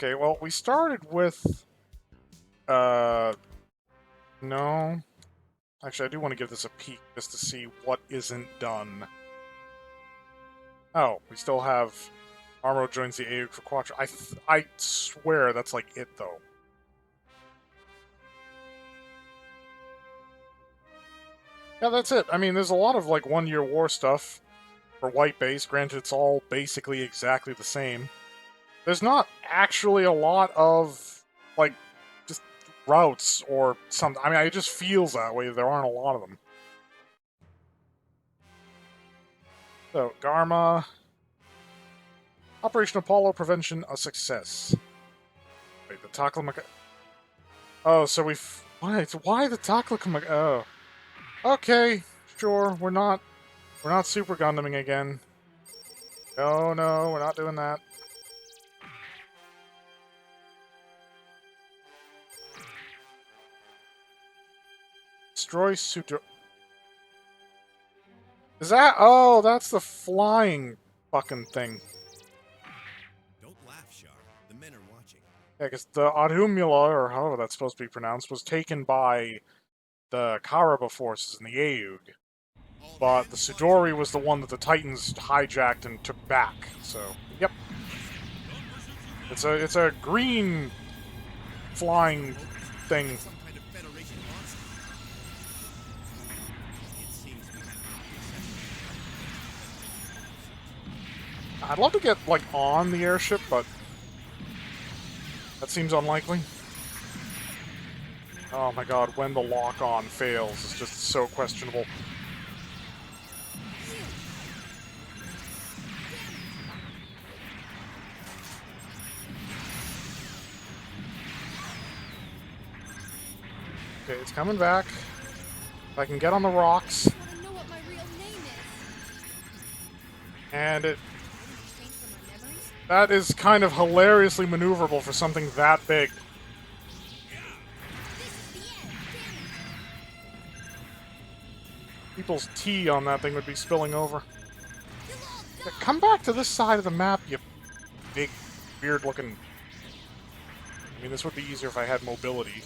Okay, well, we started with... Uh... No. Actually, I do want to give this a peek, just to see what isn't done. Oh, we still have... Armo joins the AUG for Quattro. I swear that's like it, though. Yeah, that's it. I mean, there's a lot of, like, one-year war stuff for White Base. Granted, it's all basically exactly the same. There's not actually a lot of, like, just routes or something. I mean, it just feels that way. There aren't a lot of them. So, Garma. Operation Apollo Prevention, a success. Wait, the Taklamaga... Oh, so we've... Why the Taklamaga... Oh. Okay, sure, we're not Super Gundaming again. No, no, we're not doing that. Destroy Sutra... Is that... Oh, that's the flying fucking thing. Don't laugh, Shar. The men are watching. Yeah, because the Adhumula, or however that's supposed to be pronounced, was taken by the Karaba forces in the AUG. But the Sudori was the one that the Titans hijacked and took back, so... Yep. It's a green flying thing. Some kind of Federation monster. It seems we have I'd love to get, like, on the airship, but... that seems unlikely. Oh my god, when the lock-on fails is just so questionable. Okay, it's coming back. If I can get on the rocks. I want to know what my real name is. And it... Change from my memories? that is kind of hilariously maneuverable for something that big. This is the end. People's tea on that thing would be spilling over. You'll all Yeah, die. come back to this side of the map, you big, weird-looking... I mean, this would be easier if I had mobility.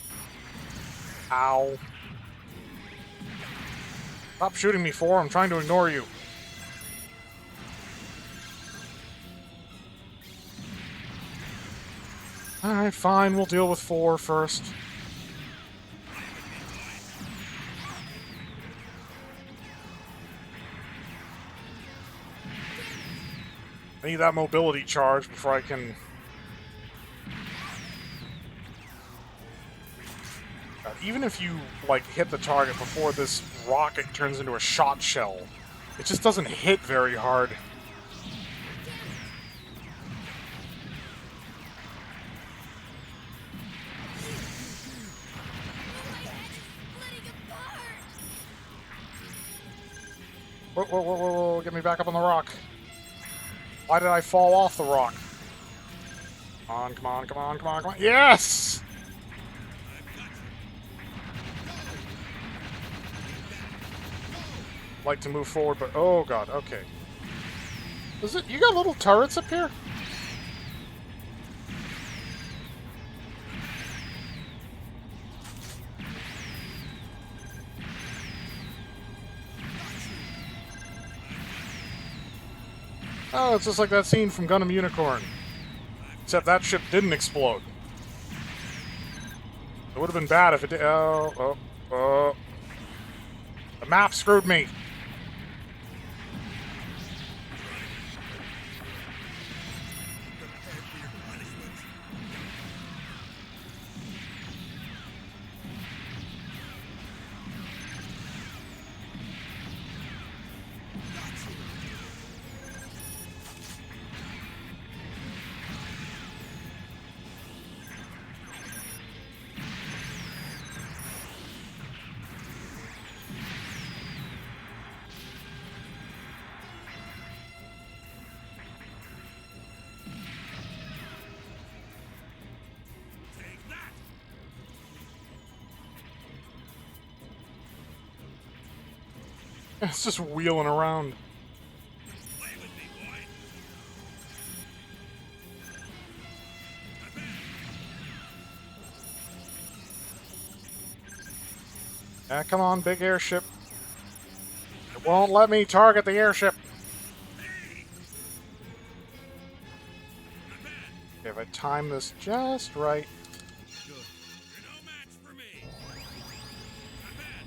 Ow. Stop shooting me, 4. I'm trying to ignore you. Alright, fine. We'll deal with 4 first. I need that mobility charge before I can... even if you, like, hit the target before this rocket turns into a shot shell, it just doesn't hit very hard. Splitting apart. Whoa, whoa, whoa, whoa, whoa, get me back up on the rock. Why did I fall off the rock? Come on, come on, come on, come on, come on. Yes! Like to move forward, but oh god, okay. Is it? You got little turrets up here? Oh, it's just like that scene from Gundam Unicorn. Except that ship didn't explode. It would have been bad if it did. Oh. The map screwed me. prepared for your punishment. Take that! It's just wheeling around. Play with me, boy. Advance! Ah, come on, big airship. It won't let me target the airship. Okay, if I time this just right. Good. You're no match for me. Not bad.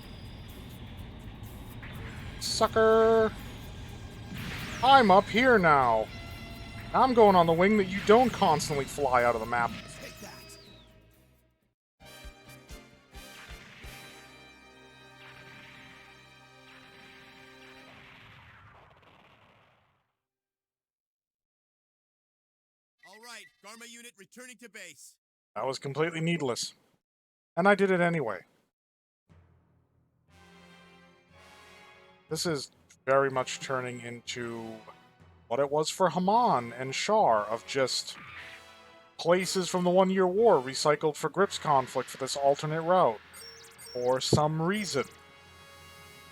Sucker! I'm up here now. I'm going on the wing that you don't constantly fly out of the map. Take that. All right, Garma unit returning to base. That was completely needless. And I did it anyway. This is very much turning into what it was for Haman and Shar, of just places from the One-Year War recycled for Grips conflict for this alternate route. For some reason.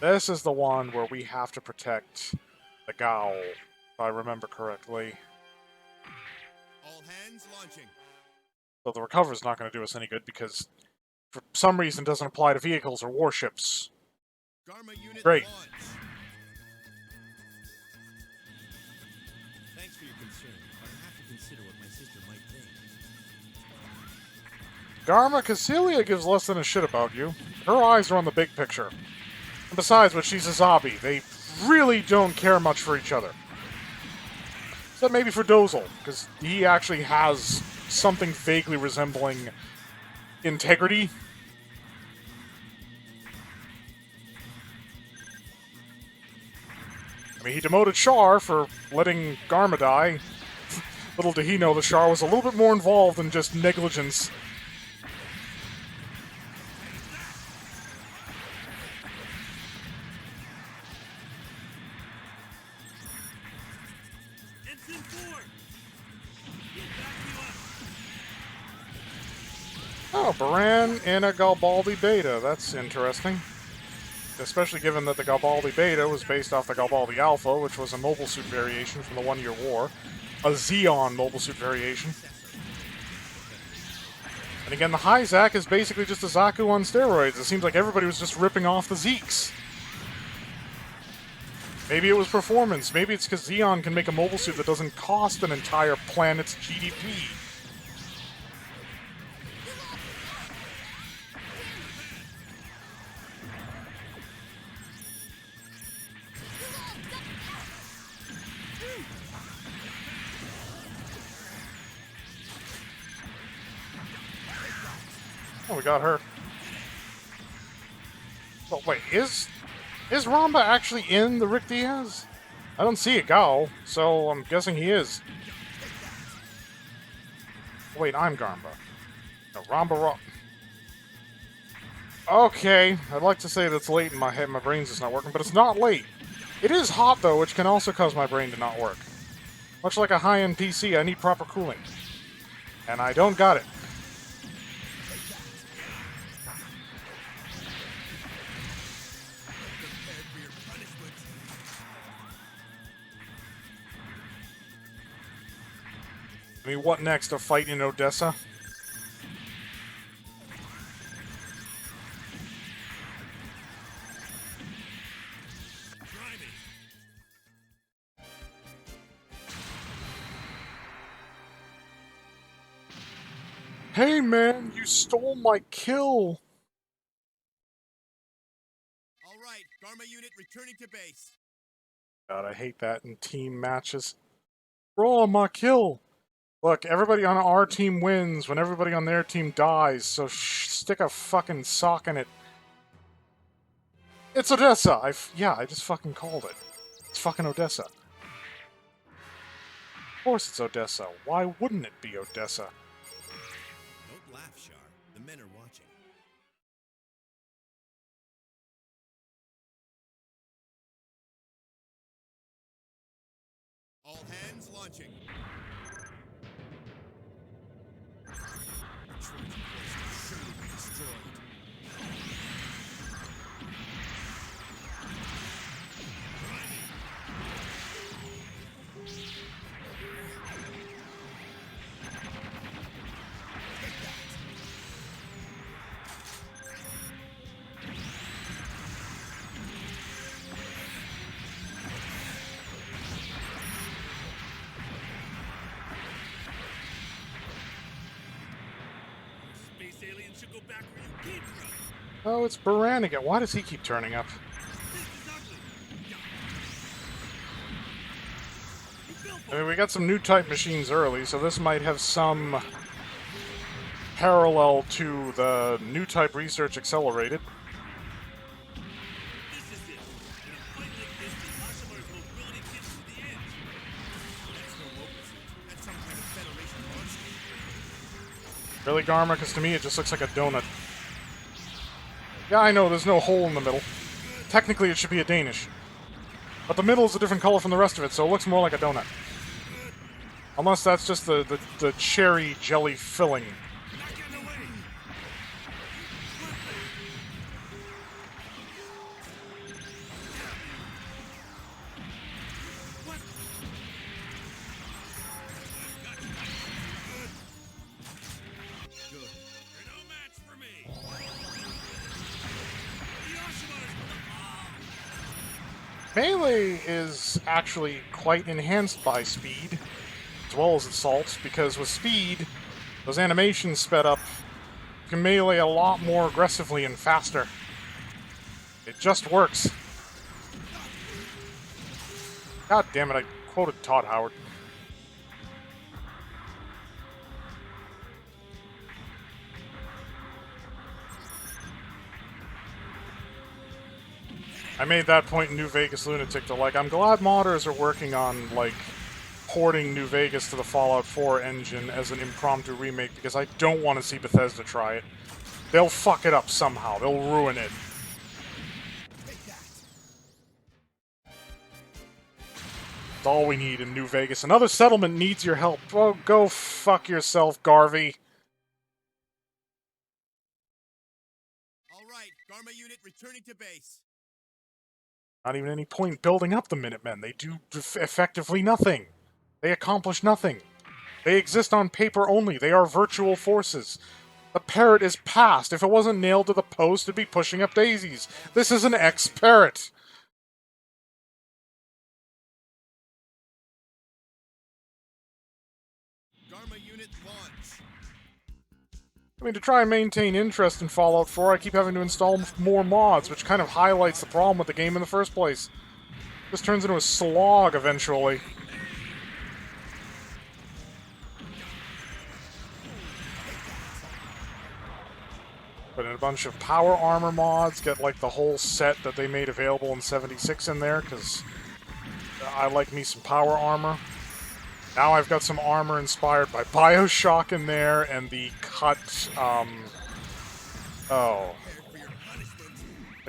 This is the one where we have to protect the Gowl, if I remember correctly. All hands launching. So the recover's not going to do us any good because, for some reason, it doesn't apply to vehicles or warships. Garma unit Great. launch. Thanks for your concern, but I have to consider what my sister might think. Garma Cassilia gives less than a shit about you. Her eyes are on the big picture. And besides, when she's a zombie, they really don't care much for each other. Except maybe for Dozel, because he actually has something vaguely resembling integrity. I mean, he demoted Char for letting Garma die. Little did he know that Char was a little bit more involved than just negligence. Ensign 4! Get back to us! Oh, Baran in a Galbaldi Beta. That's interesting. Especially given that the Galbaldi Beta was based off the Galbaldi Alpha, which was a mobile suit variation from the One-Year War. A Xeon mobile suit variation. And again, the Hyzak is basically just a Zaku on steroids. It seems like everybody was just ripping off the Zeeks. Maybe it was performance. Maybe it's because Xeon can make a mobile suit that doesn't cost an entire planet's GDP. Oh, we got her. Oh, wait, is Ramba actually in the Rick Diaz? I don't see a Gao, so I'm guessing he is. Oh, wait, I'm Garma. No, Ramba. Okay, I'd like to say that's late in my head. My brain's just not working, but it's not late. It is hot, though, which can also cause my brain to not work. Much like a high-end PC, I need proper cooling. And I don't got it. Prepared for your punishment. I mean, what next? A fight in Odessa? Try me. Hey, man, you stole my kill! All right, Garma unit returning to base. God, I hate that in team matches. Bro, my kill! Look, everybody on our team wins when everybody on their team dies, so stick a fucking sock in it. It's Odessa! Yeah, I just fucking called it. It's fucking Odessa. Of course it's Odessa. Why wouldn't it be Odessa? Don't laugh, Shar. The men are watching. All hands launching. The Trojan horse will surely be destroyed. should go back where you came from. Oh, it's Baran again. Why does he keep turning up? This is ugly. You fell for I mean, we got some new type machines early, so this might have some parallel to the new type research accelerated. This is it. In a fight like this, the Hashimar's mobility gets to the edge. That's no local suit. That's some kind of Federation monster. Really, Garma? Because to me it just looks like a donut. Yeah, I know, there's no hole in the middle. Technically it should be a Danish. But the middle is a different color from the rest of it, so it looks more like a donut. Unless that's just the cherry jelly filling. Not getting away. What? Good. You're no match for me. The Hashimar's Melee is actually quite enhanced by speed, as well as assault, because with speed, those animations sped up, you can melee a lot more aggressively and faster. It just works. God damn it, I quoted Todd Howard. I made that point in New Vegas Lunatic. They're like, I'm glad modders are working on, like, porting New Vegas to the Fallout 4 engine as an impromptu remake, because I don't want to see Bethesda try it. They'll fuck it up somehow. They'll ruin it. That's all we need in New Vegas. Another settlement needs your help. Oh, go fuck yourself, Garvey. All right, Garma unit returning to base. Not even any point building up the Minutemen. They do effectively nothing. They accomplish nothing. They exist on paper only. They are virtual forces. The parrot is past. If it wasn't nailed to the post, it'd be pushing up daisies. This is an ex-parrot. Garma unit launch. I mean, to try and maintain interest in Fallout 4, I keep having to install more mods, which kind of highlights the problem with the game in the first place. This turns into a slog eventually. Put in a bunch of power armor mods, get like the whole set that they made available in 76 in there, because I like me some power armor. Now I've got some armor inspired by BioShock in there, and the cut, the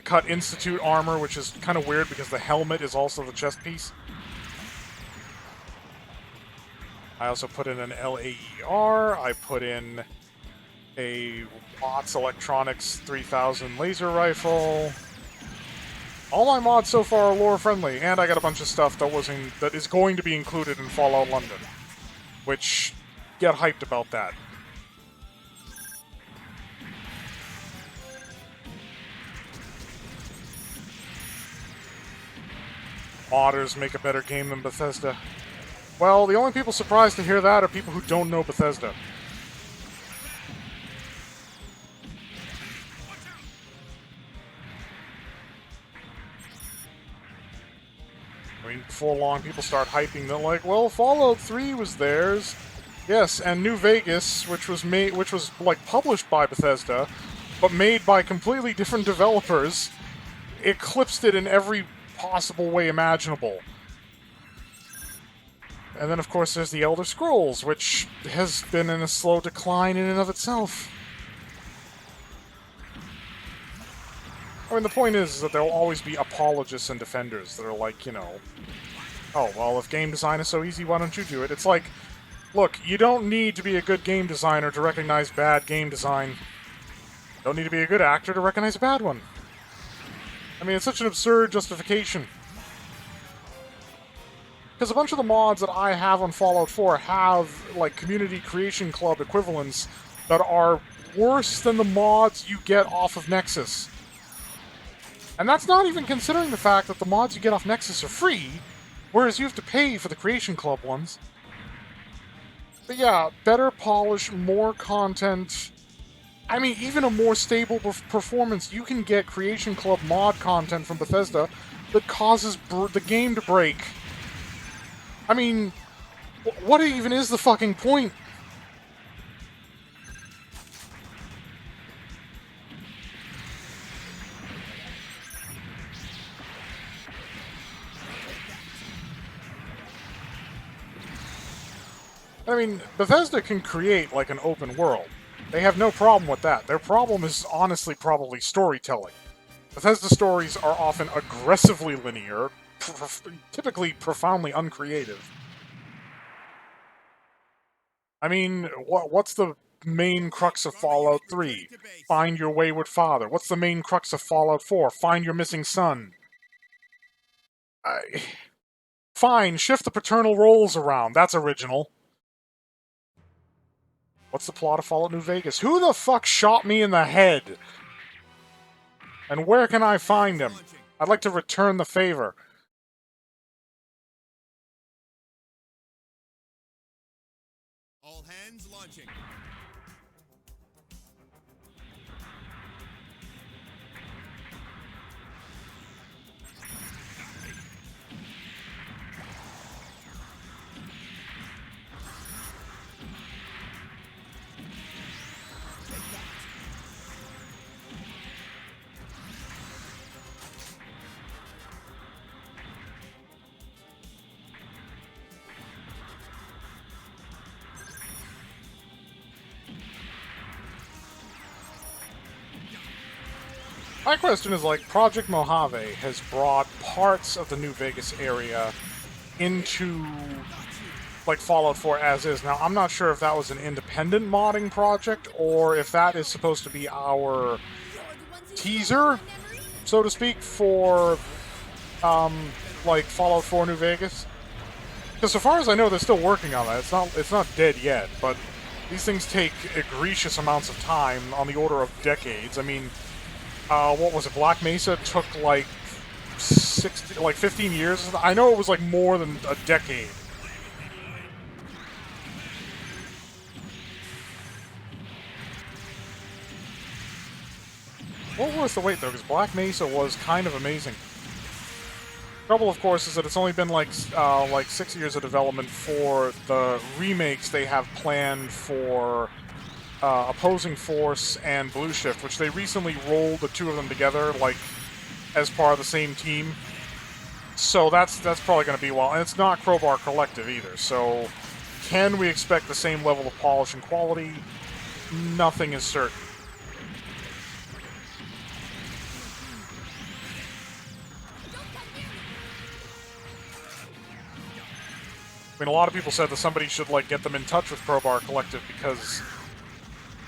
cut Institute armor, which is kind of weird because the helmet is also the chest piece. I also put in an LAER, I put in a Watts Electronics 3000 laser rifle. All my mods so far are lore-friendly, and I got a bunch of stuff that is going to be included in Fallout London, which, get hyped about that. Modders make a better game than Bethesda. Well, the only people surprised to hear that are people who don't know Bethesda. I mean, before long, people start hyping. They're like, "Well, Fallout 3 was theirs, yes, and New Vegas, which was like published by Bethesda, but made by completely different developers, eclipsed it in every possible way imaginable." And then, of course, there's the Elder Scrolls, which has been in a slow decline in and of itself. I mean, the point is that there will always be apologists and defenders that are like, you know, oh, well, if game design is so easy, why don't you do it? It's like, look, you don't need to be a good game designer to recognize bad game design. You don't need to be a good actor to recognize a bad one. I mean, it's such an absurd justification. Because a bunch of the mods that I have on Fallout 4 have, like, Community Creation Club equivalents that are worse than the mods you get off of Nexus. And that's not even considering the fact that the mods you get off Nexus are free, whereas you have to pay for the Creation Club ones. But yeah, better polish, more content, I mean, even a more stable performance, you can get Creation Club mod content from Bethesda that causes the game to break. I mean, what even is the fucking point? I mean, Bethesda can create, like, an open world. They have no problem with that. Their problem is, honestly, probably storytelling. Bethesda stories are often aggressively linear, typically profoundly uncreative. I mean, what's the main crux of Fallout 3? Find your wayward father. What's the main crux of Fallout 4? Find your missing son. Fine, shift the paternal roles around. That's original. What's the plot of Fallout New Vegas? Who the fuck shot me in the head? And where can I find him? I'd like to return the favor. All hands launching. My question is, like, Project Mojave has brought parts of the New Vegas area into, like, Fallout 4 as is. Now, I'm not sure if that was an independent modding project, or if that is supposed to be our teaser, so to speak, for, like, Fallout 4 New Vegas. Because so far as I know, they're still working on that. It's not dead yet, but these things take egregious amounts of time, on the order of decades. I mean, what was it? Black Mesa took like 15 years. I know it was like more than a decade. Well worth the wait though, because Black Mesa was kind of amazing. Trouble, of course, is that it's only been like 6 years of development for the remakes they have planned for Opposing Force and Blue Shift, which they recently rolled the two of them together, like, as part of the same team. So that's probably going to be a while. And it's not Crowbar Collective either, so can we expect the same level of polish and quality? Nothing is certain. I mean, a lot of people said that somebody should, like, get them in touch with Crowbar Collective because,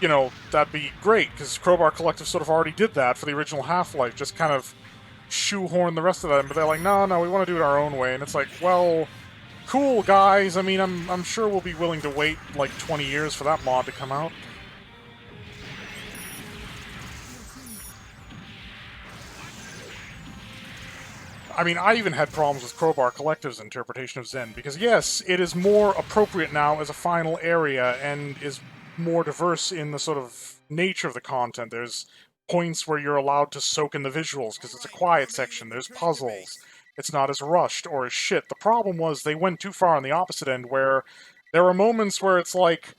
you know, that'd be great, because Crowbar Collective sort of already did that for the original Half-Life, just kind of shoehorn the rest of them, but they're like, no, we want to do it our own way, and it's like, well, cool, guys, I mean, I'm sure we'll be willing to wait, like, 20 years for that mod to come out. I mean, I even had problems with Crowbar Collective's interpretation of Zen, because yes, it is more appropriate now as a final area, and is more diverse in the sort of nature of the content. There's points where you're allowed to soak in the visuals, because it's a quiet section. There's puzzles. It's not as rushed or as shit. The problem was they went too far on the opposite end, where there were moments where it's like,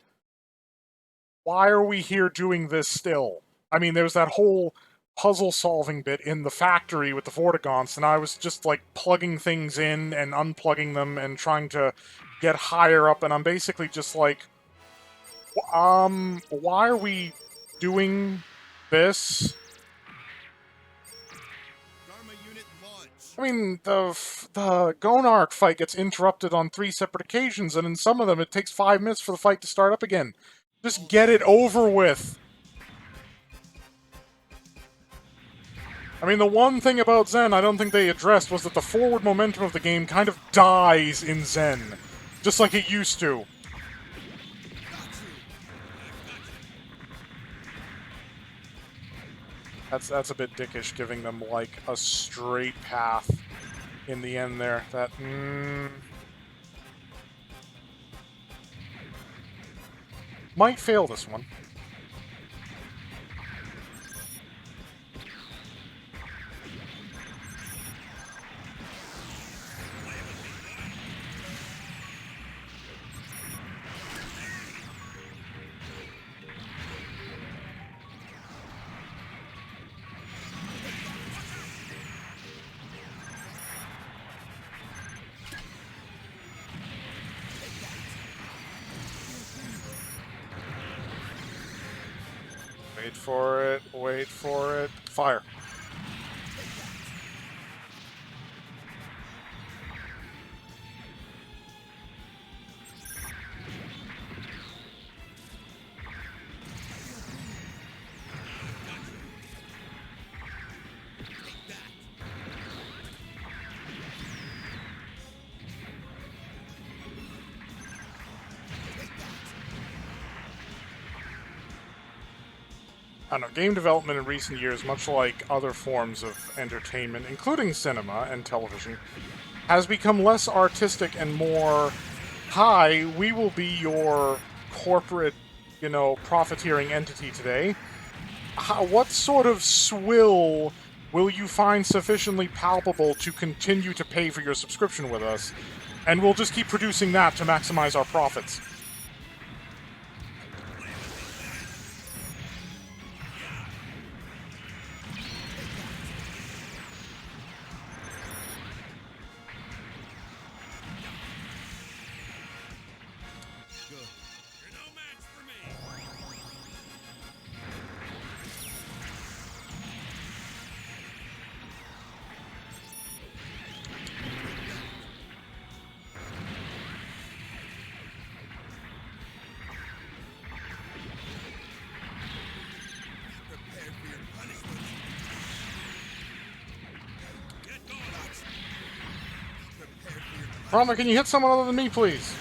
why are we here doing this still? I mean, there's that whole puzzle-solving bit in the factory with the Vortigaunts, and I was just, like, plugging things in and unplugging them and trying to get higher up, and I'm basically just like, why are we doing this? Garma unit launch. I mean, the Gonarch fight gets interrupted on 3 separate occasions, and in some of them it takes 5 minutes for the fight to start up again. Just get it over with! I mean, the one thing about Zen I don't think they addressed was that the forward momentum of the game kind of dies in Zen. Just like it used to. That's a bit dickish, giving them, like, a straight path in the end there. That, might fail this one. Wait for it. Wait for it. Fire. I don't know, game development in recent years, much like other forms of entertainment, including cinema and television, has become less artistic and more, hi, we will be your corporate, profiteering entity today. What sort of swill will you find sufficiently palpable to continue to pay for your subscription with us? And we'll just keep producing that to maximize our profits. You're no match for me. Prepare for your punishment. Get going. Prepare for your Rama, can you hit someone other than me, please?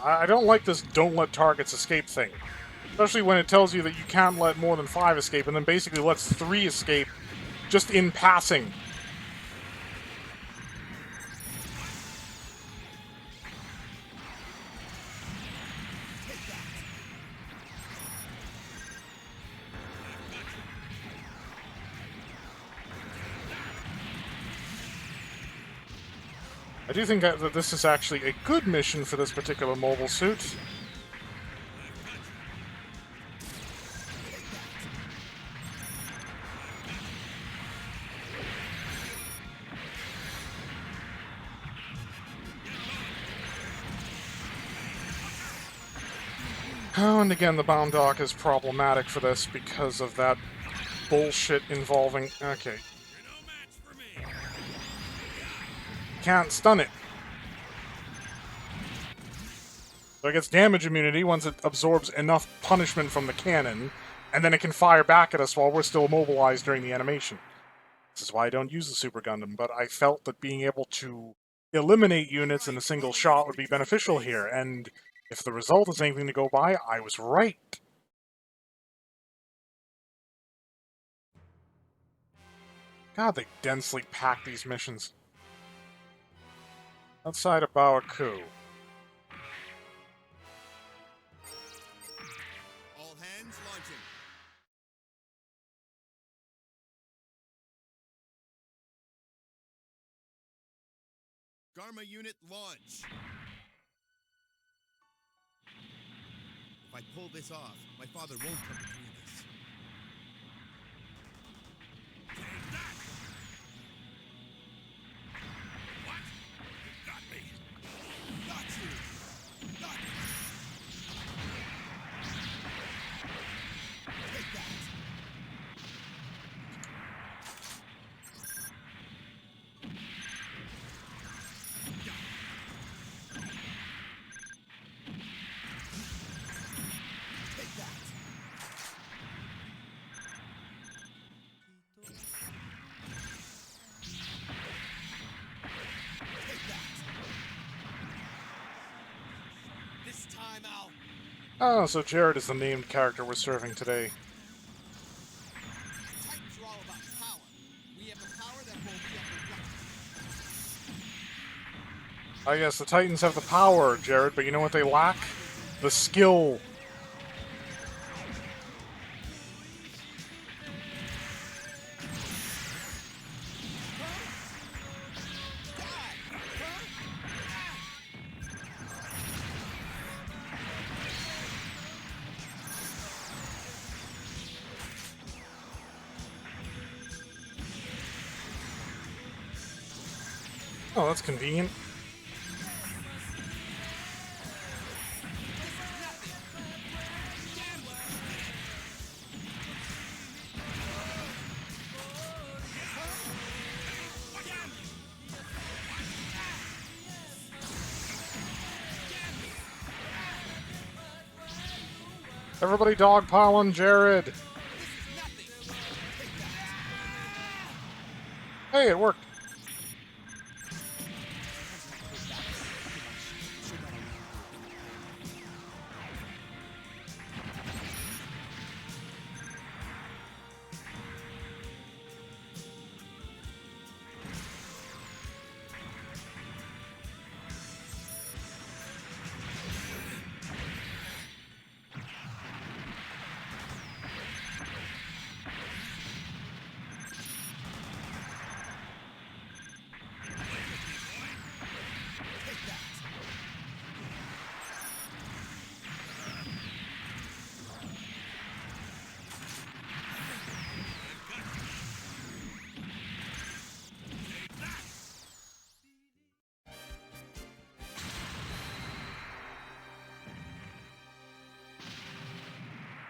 I don't like this don't let targets escape thing. Especially when it tells you that you can't let more than 5 escape, and then basically lets 3 escape just in passing. I do think that this is actually a good mission for this particular mobile suit. Oh, and again, the bound dock is problematic for this because of that bullshit involving... Okay. You're no match for me. Can't stun it. So it gets damage immunity once it absorbs enough punishment from the cannon, and then it can fire back at us while we're still immobilized during the animation. This is why I don't use the Super Gundam, but I felt that being able to eliminate units in a single shot would be beneficial here, and if the result is anything to go by, I was right. God, they densely pack these missions. Outside of Baoku. All hands launching. Garma unit launch. If I pull this off, my father won't come between us. Take that! What? You got me. Got you. Got me. Take that. Take that. Take that. This time I'll... Oh, so Jared is the named character we're serving today. Titans are all about power. We have the power that will be up I guess the Titans have the power, Jared, but you know what they lack? The skill. Oh, that's convenient. Everybody dogpile on Jared. Hey, it worked.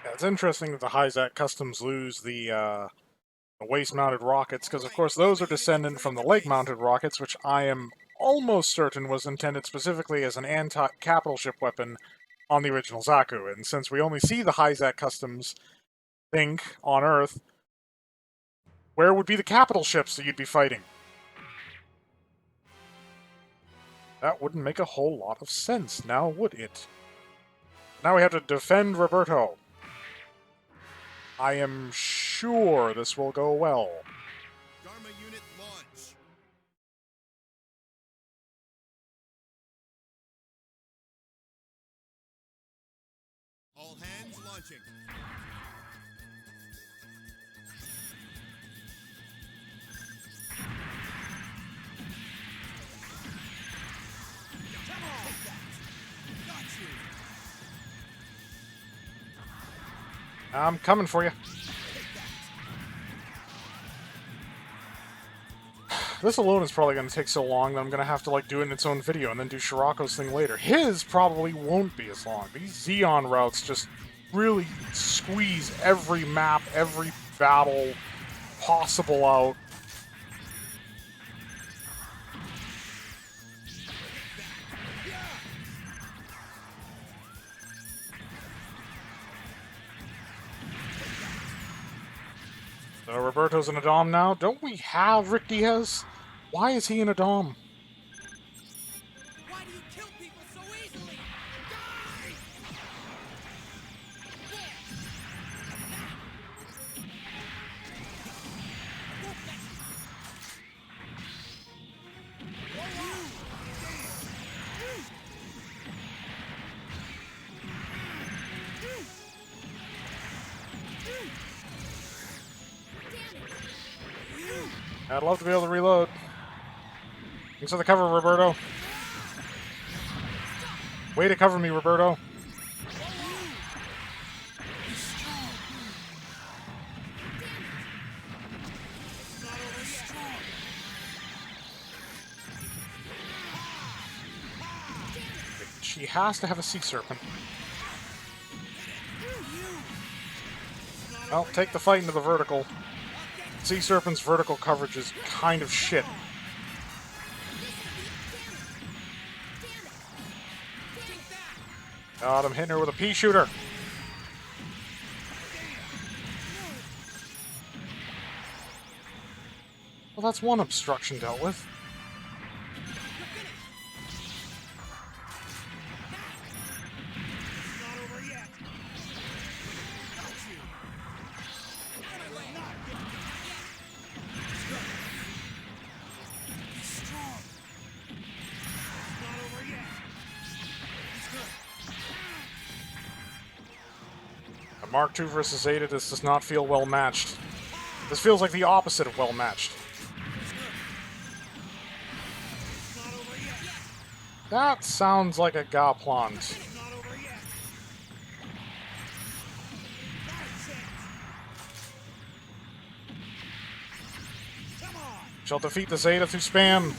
Yeah, it's interesting that the Hyzak Customs lose the waist-mounted rockets, because of course those are descendant from the leg-mounted rockets, which I am almost certain was intended specifically as an anti-capital ship weapon on the original Zaku. And since we only see the Hyzak Customs think on Earth, where would be the capital ships that you'd be fighting? That wouldn't make a whole lot of sense, now would it? Now we have to defend Roberto. I am sure this will go well. Garma unit launch. All hands launching. Come on! Take that! Got you! I'm coming for you. This alone is probably going to take so long that I'm going to have to like do it in its own video and then do Shirako's thing later. His probably won't be as long. These Xeon routes just really squeeze every map, every battle possible out. So Roberto's in a Dom now. Don't we have Rick Diaz? Why is he in a Dom? Why do you kill people so easily? Die! I'd love to be able to reload. Thanks for the cover, Roberto. Way to cover me, Roberto. She has to have a sea serpent. Well, take the fight into the vertical. Sea Serpent's vertical coverage is kind of shit. God, I'm hitting her with a pea shooter. Well, that's one obstruction dealt with. Mark II versus Zeta, this does not feel well matched. This feels like the opposite of well matched. That sounds like a Gaplant. Shall defeat the Zeta through spam.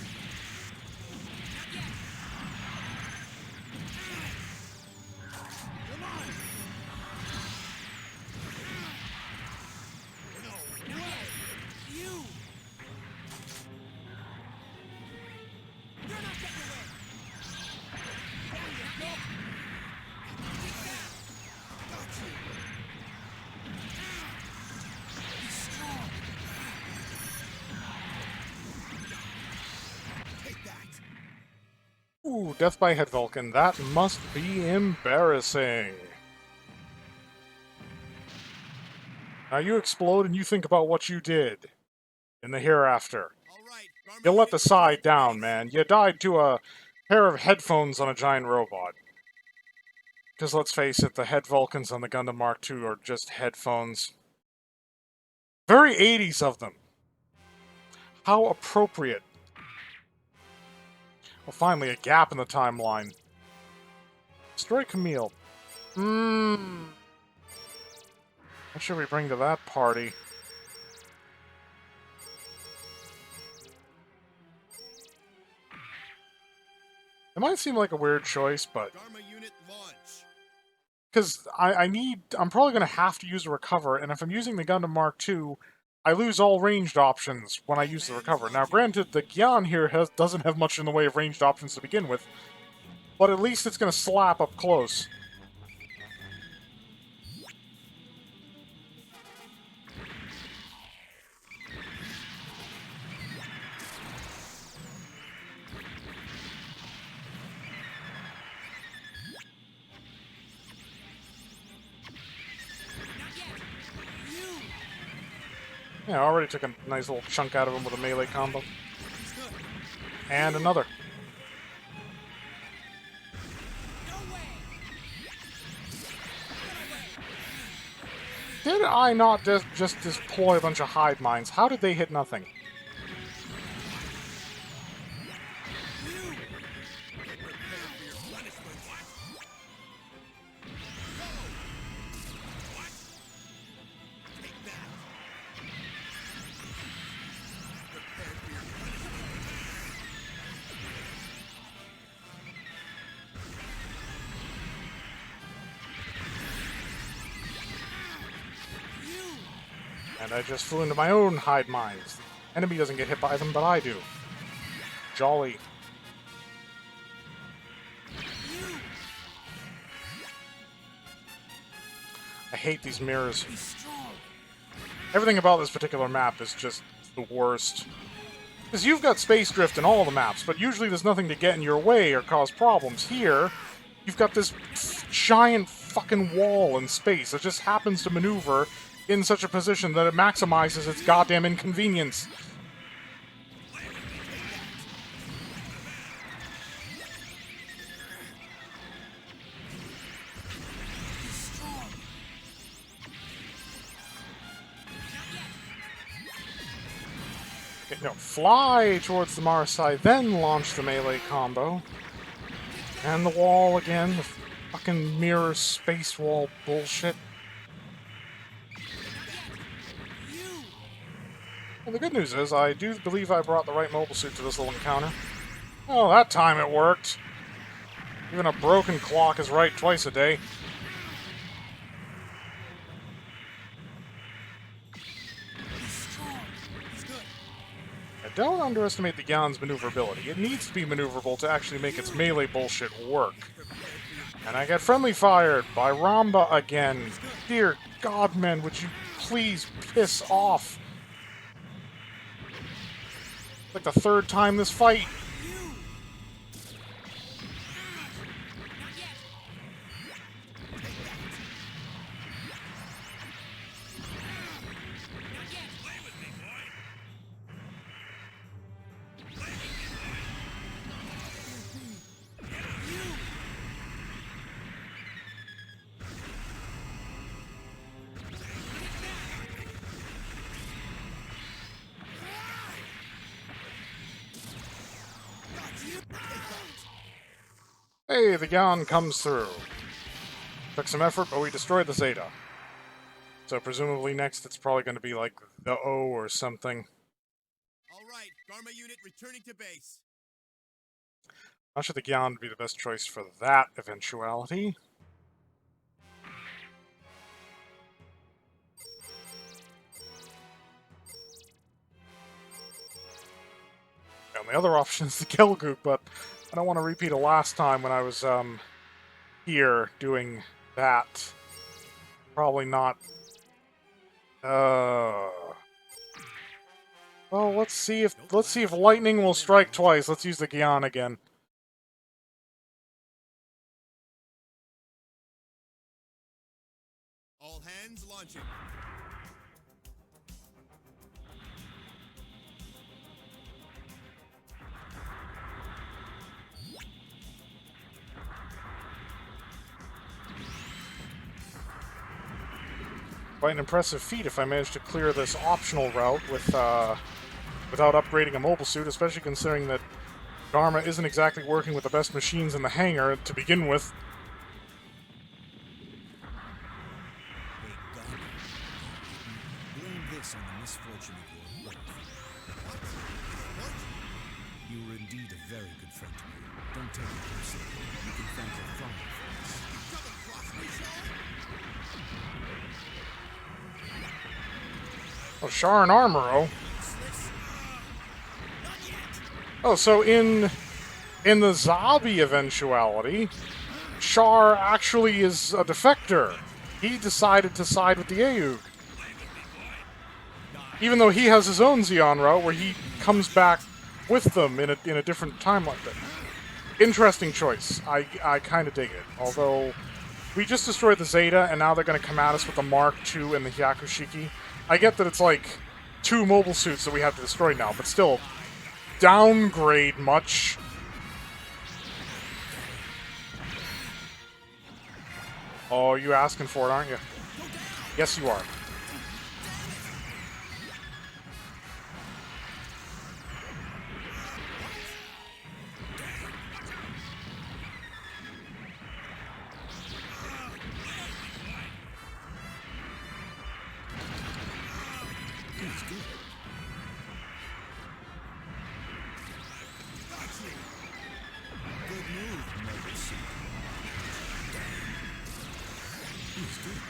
Ooh, death by head Vulcan. That must be embarrassing. Now you explode and you think about what you did in the hereafter. All right, Garma You let unit the side returning to down, base. man. You died to a pair of headphones on a giant robot. Because let's face it, the head Vulcans on the Gundam Mark II are just headphones. Very 80s of them. How appropriate. Well, finally, a gap in the timeline. Destroy Camille. What should we bring to that party? It might seem like a weird choice, but... Garma unit launch. Because I'm probably going to have to use a recover, and if I'm using the Gundam Mark II, I lose all ranged options when I use the recover. Now, granted, the Gyan here doesn't have much in the way of ranged options to begin with, but at least it's going to slap up close. Yeah, I already took a nice little chunk out of him with a melee combo. And another. Did I not just deploy a bunch of hive mines? How did they hit nothing? And I just flew into my own hive mines. The enemy doesn't get hit by them, but I do. Jolly. I hate these mirrors. Everything about this particular map is just the worst. Because you've got space drift in all the maps, but usually there's nothing to get in your way or cause problems. Here, you've got this giant fucking wall in space that just happens to maneuver in such a position that it maximizes its goddamn inconvenience. Okay, no, fly towards the Mars side, then launch the melee combo. And the wall again, the fucking mirror space wall bullshit. Well, the good news is, I do believe I brought the right mobile suit to this little encounter. Oh, that time it worked. Even a broken clock is right twice a day. Don't underestimate the Gyan's maneuverability. It needs to be maneuverable to actually make its melee bullshit work. And I get friendly fired by Ramba again. Dear God, man, would you please piss off? Like the third time this fight. Hey, the Gyan comes through. Took some effort, but we destroyed the Zeta. So presumably next it's probably going to be like the O or something. All right, Garma unit returning to base. Not sure the Gyan would be the best choice for that eventuality. And the other option is the Gelgoop, but I don't want to repeat a last time when I was here doing that. Probably not. Well, let's see if lightning will strike twice. Let's use the Gyan again. All hands launching. Quite an impressive feat if I managed to clear this optional route with without upgrading a mobile suit, especially considering that Garma isn't exactly working with the best machines in the hangar to begin with. Hey, Garma. Blame this on the misfortune of your wife. What? You were indeed a very good friend to me. Don't take it personally. You can thank your father for this. You double-crossed me, Sean? Oh, Char and Armoro. Oh, so in the Zabi eventuality, Char actually is a defector. He decided to side with the Aeug. Even though he has his own Xeon route where he comes back with them in a different timeline. Interesting choice. I kind of dig it. Although, we just destroyed the Zeta, and now they're going to come at us with the Mark II and the Hyakushiki. I get that it's like 2 mobile suits that we have to destroy now, but still, downgrade much. Oh, you asking for it, aren't you? Yes, you are. Good move, mobile suit. He's good.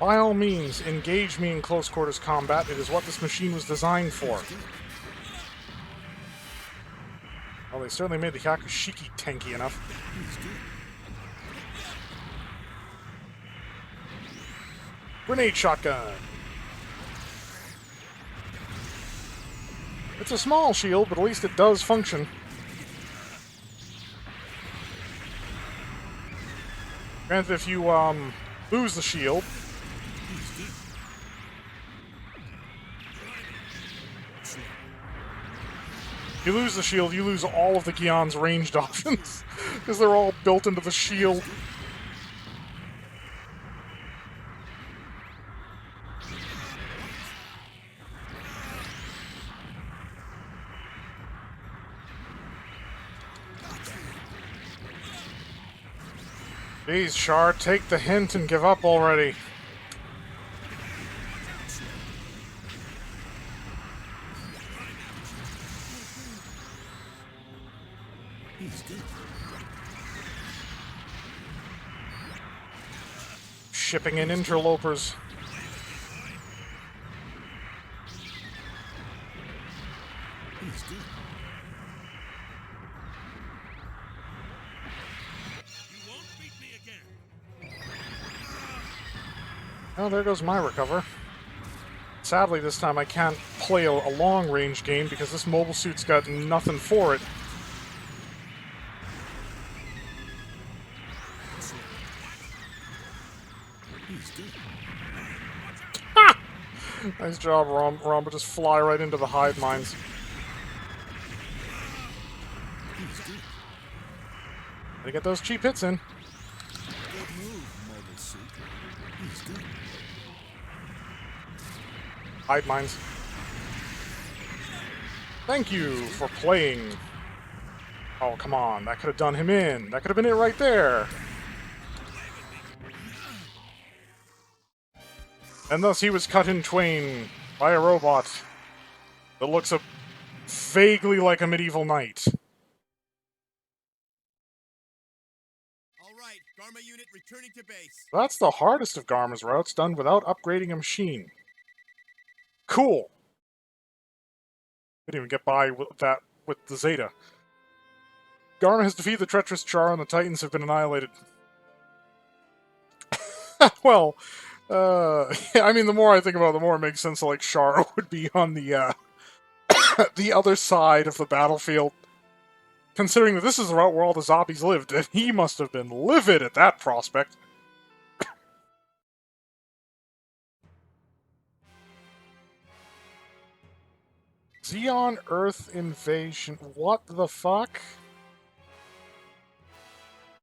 By all means, engage me in close quarters combat. It is what this machine was designed for. Well, they certainly made the Hyakushiki tanky enough. Grenade shotgun. It's a small shield, but at least it does function. Granted, if you lose the shield, you lose all of the Gion's ranged options because they're all built into the shield. Jeez, Char, take the hint and give up already. He's good. Shipping in interlopers. He's good. You won't beat me again. Oh, there goes my recover. Sadly, this time I can't play a long-range game because this mobile suit's got nothing for it. He's good. Ha! Nice job, Ramba. Just fly right into the hive mines. He's good. Gotta get those cheap hits in. Good move, mobile suit. He's good. Hive mines. Thank you for playing. Oh, come on. That could have done him in. That could have been it right there. And thus he was cut in twain by a robot that looks vaguely like a medieval knight. All right, Garma unit returning to base. That's the hardest of Garma's routes, done without upgrading a machine. Cool. Couldn't even get by with that with the Zeta. Garma has defeated the treacherous Char, and the Titans have been annihilated. Well, I mean, the more I think about it, the more it makes sense that, like, Char would be on the the other side of the battlefield, considering that this is the route where all the zombies lived, and he must have been livid at that prospect. Xeon Earth invasion. What the fuck?